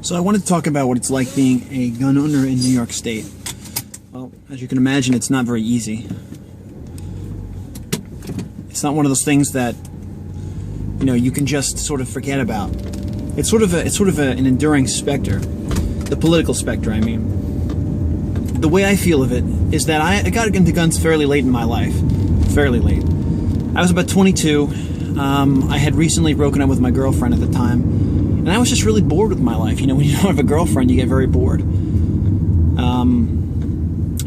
So I wanted to talk about what it's like being a gun owner in New York State. Well, as you can imagine, it's not very easy. It's not one of those things that, you know, you can just sort of forget about. It's sort of an enduring specter. The political specter, I mean. The way I feel of it is that I got into guns fairly late in my life. Fairly late. I was about 22. I had recently broken up with my girlfriend at the time, and I was just really bored with my life. You know, when you don't have a girlfriend, you get very bored.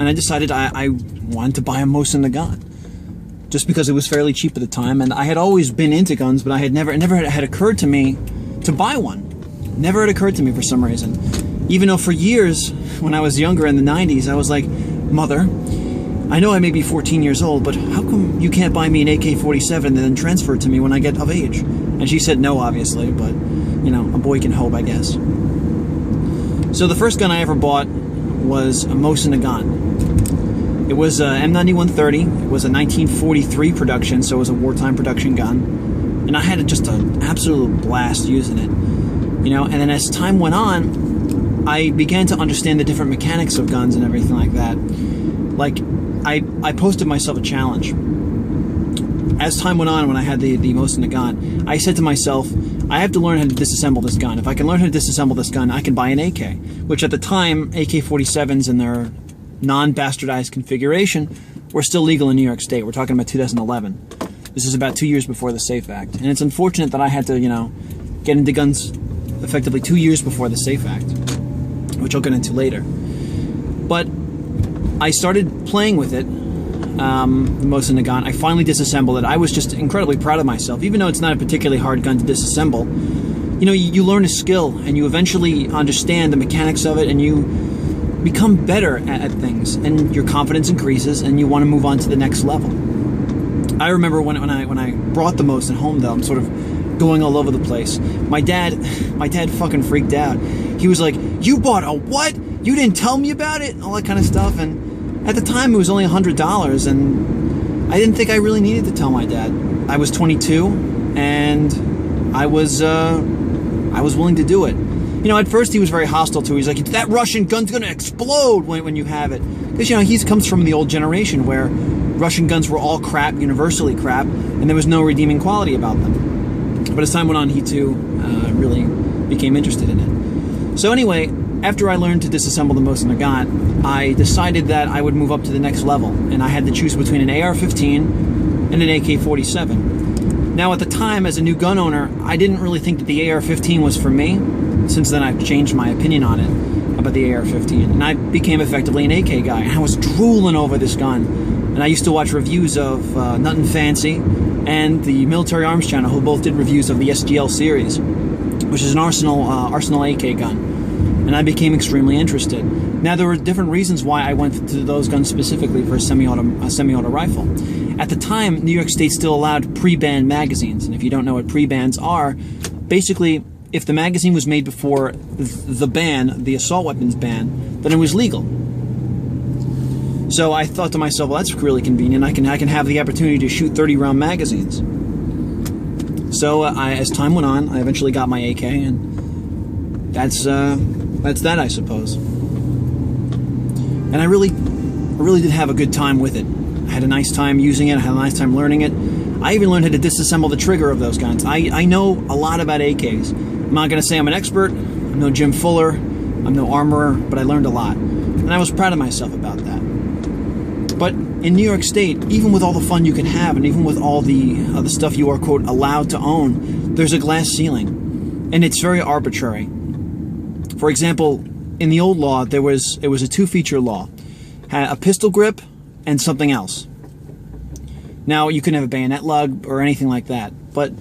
And I decided I wanted to buy a Mosin gun, just because it was fairly cheap at the time, and I had always been into guns, but it never had occurred to me to buy one. Never had occurred to me for some reason. Even though for years, when I was younger in the 90s, I was like, Mother, I know I may be 14 years old, but how come you can't buy me an AK-47 and then transfer it to me when I get of age? And she said no, obviously, but, you know, a boy can hope, I guess. So the first gun I ever bought was a Mosin gun. It was a M9130. It was a 1943 production, so it was a wartime production gun. And I had just an absolute blast using it. You know, and then as time went on, I began to understand the different mechanics of guns and everything like that. Like, I posted myself a challenge. As time went on, when I had the Mosin gun, I said to myself, I have to learn how to disassemble this gun. If I can learn how to disassemble this gun, I can buy an AK. Which at the time, AK-47s in their non-bastardized configuration were still legal in New York State. We're talking about 2011. This is about 2 years before the SAFE Act. And it's unfortunate that I had to, you know, get into guns effectively 2 years before the SAFE Act, which I'll get into later. But I started playing with it, the Mosin gun. I finally disassembled it. I was just incredibly proud of myself, even though it's not a particularly hard gun to disassemble. You know, you learn a skill, and you eventually understand the mechanics of it, and you become better at things, and your confidence increases, and you want to move on to the next level. I remember when I brought the Mosin home, though, I'm sort of going all over the place. My dad fucking freaked out. He was like, "You bought a what? You didn't tell me about it?" And all that kind of stuff. And at the time, it was only $100, and I didn't think I really needed to tell my dad. I was 22, and I was willing to do it. You know, at first he was very hostile to it. He's like, "That Russian gun's gonna explode when you have it," because you know he comes from the old generation where Russian guns were all crap, universally crap, and there was no redeeming quality about them. But as time went on, he too really became interested in it. So anyway, after I learned to disassemble the Mosin gun, I decided that I would move up to the next level, and I had to choose between an AR-15 and an AK-47. Now, at the time, as a new gun owner, I didn't really think that the AR-15 was for me. Since then, I've changed my opinion on it, about the AR-15, and I became effectively an AK guy. And I was drooling over this gun, and I used to watch reviews of Nothing Fancy and the Military Arms Channel, who both did reviews of the SGL series, which is an Arsenal AK gun, and I became extremely interested. Now, there were different reasons why I went to those guns specifically for a semi-auto rifle. At the time, New York State still allowed pre-banned magazines, and if you don't know what pre-bans are, basically, if the magazine was made before the ban, the assault weapons ban, then it was legal. So I thought to myself, well, that's really convenient. I can have the opportunity to shoot 30-round magazines. So as time went on, I eventually got my AK, and that's that, I suppose. And I really did have a good time with it. I had a nice time using it. I had a nice time learning it. I even learned how to disassemble the trigger of those guns. I know a lot about AKs. I'm not going to say I'm an expert. I'm no Jim Fuller. I'm no armorer, but I learned a lot. And I was proud of myself about that. But in New York State, even with all the fun you can have, and even with all the stuff you are, quote, allowed to own, there's a glass ceiling. And it's very arbitrary. For example, in the old law, it was a two-feature law. Had a pistol grip and something else. Now, you can have a bayonet lug or anything like that, but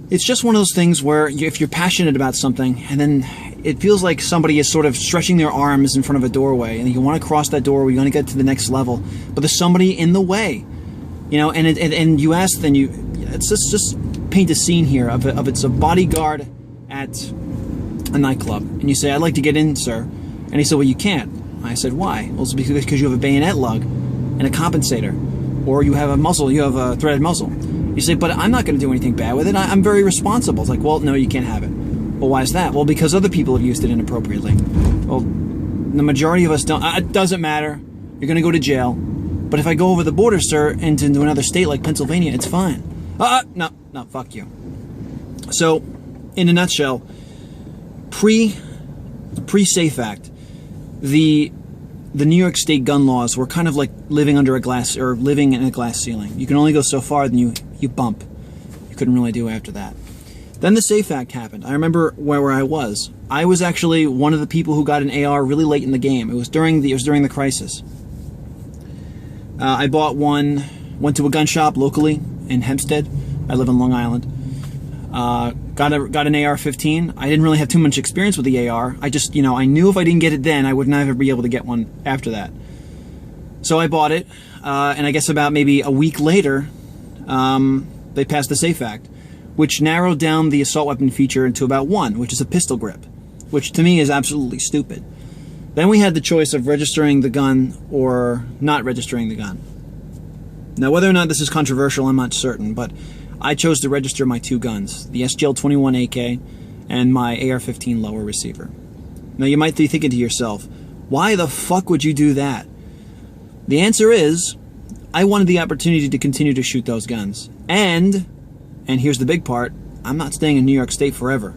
it's just one of those things where if you're passionate about something, and then it feels like somebody is sort of stretching their arms in front of a doorway, and you want to cross that doorway, you want to get to the next level, but there's somebody in the way, you know, and you ask, then it's just paint a scene here of it's a bodyguard at a nightclub, and you say, "I'd like to get in, sir," and he said, "Well, you can't." I said, "Why?" "Well, it's because you have a bayonet lug and a compensator, or you have a muzzle, you have a threaded muzzle." You say, "But I'm not going to do anything bad with it. I'm very responsible." It's like, "Well, no, you can't have it." Well, why is that? Well, because other people have used it inappropriately. Well, the majority of us don't. It doesn't matter. You're going to go to jail. But if I go over the border, sir, into another state like Pennsylvania, it's fine. No, fuck you. So, in a nutshell, pre-SAFE Act, the New York State gun laws were kind of like living under a glass, or living in a glass ceiling. You can only go so far, then you bump. You couldn't really do after that. Then the SAFE Act happened. I remember where I was. I was actually one of the people who got an AR really late in the game. It was during the crisis. I bought one, went to a gun shop locally in Hempstead. I live on Long Island. Got an AR-15. I didn't really have too much experience with the AR. I just, I knew if I didn't get it then, I would never be able to get one after that. So I bought it, and I guess about maybe a week later, they passed the SAFE Act, which narrowed down the assault weapon feature into about one, which is a pistol grip, which to me is absolutely stupid. Then we had the choice of registering the gun or not registering the gun. Now, whether or not this is controversial, I'm not certain, but I chose to register my two guns, the SGL-21 AK and my AR-15 lower receiver. Now, you might be thinking to yourself, why the fuck would you do that? The answer is, I wanted the opportunity to continue to shoot those guns. And here's the big part, I'm not staying in New York State forever.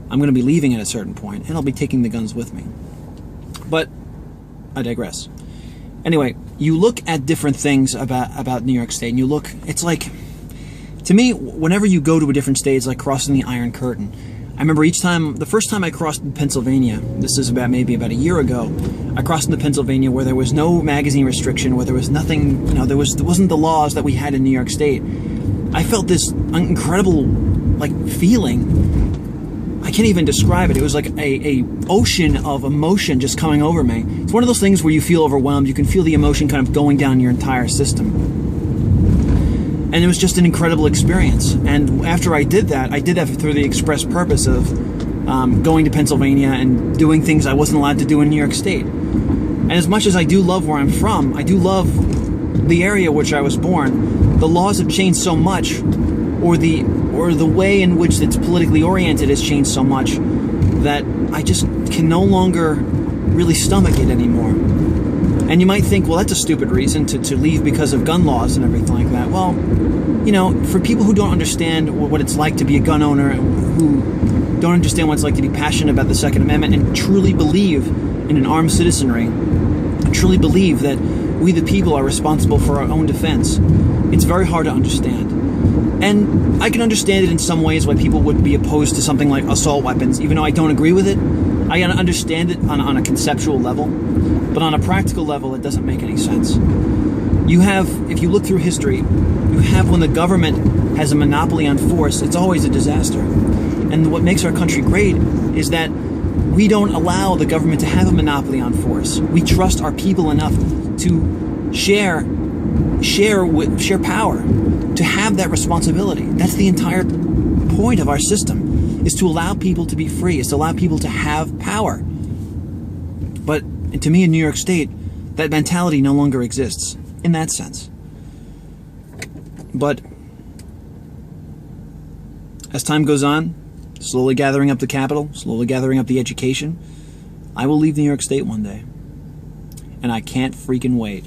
I'm going to be leaving at a certain point, and I'll be taking the guns with me. But I digress. Anyway, you look at different things about New York State, and you look, it's like, to me, whenever you go to a different state, it's like crossing the Iron Curtain. I remember the first time I crossed Pennsylvania, this is maybe about a year ago, I crossed into Pennsylvania where there was no magazine restriction, where there was nothing, there wasn't the laws that we had in New York State. I felt this incredible, feeling. I can't even describe it. It was like a ocean of emotion just coming over me. It's one of those things where you feel overwhelmed. You can feel the emotion kind of going down your entire system. And it was just an incredible experience. And after I did that through the express purpose of going to Pennsylvania and doing things I wasn't allowed to do in New York State. And as much as I do love where I'm from, I do love the area which I was born, the laws have changed so much, or the way in which it's politically oriented has changed so much, that I just can no longer really stomach it anymore. And you might think, well, that's a stupid reason to leave because of gun laws and everything like that. Well, for people who don't understand what it's like to be a gun owner, who don't understand what it's like to be passionate about the Second Amendment and truly believe in an armed citizenry, and truly believe that we the people are responsible for our own defense, it's very hard to understand. And I can understand it in some ways why people would be opposed to something like assault weapons, even though I don't agree with it. I understand it on a conceptual level, but on a practical level, it doesn't make any sense. If you look through history, you have when the government has a monopoly on force, it's always a disaster. And what makes our country great is that we don't allow the government to have a monopoly on force. We trust our people enough to share power, to have that responsibility. That's the entire point of our system, is to allow people to be free, is to allow people to have power. But to me in New York State, that mentality no longer exists in that sense. But as time goes on, slowly gathering up the capital, slowly gathering up the education, I will leave New York State one day. And I can't freaking wait.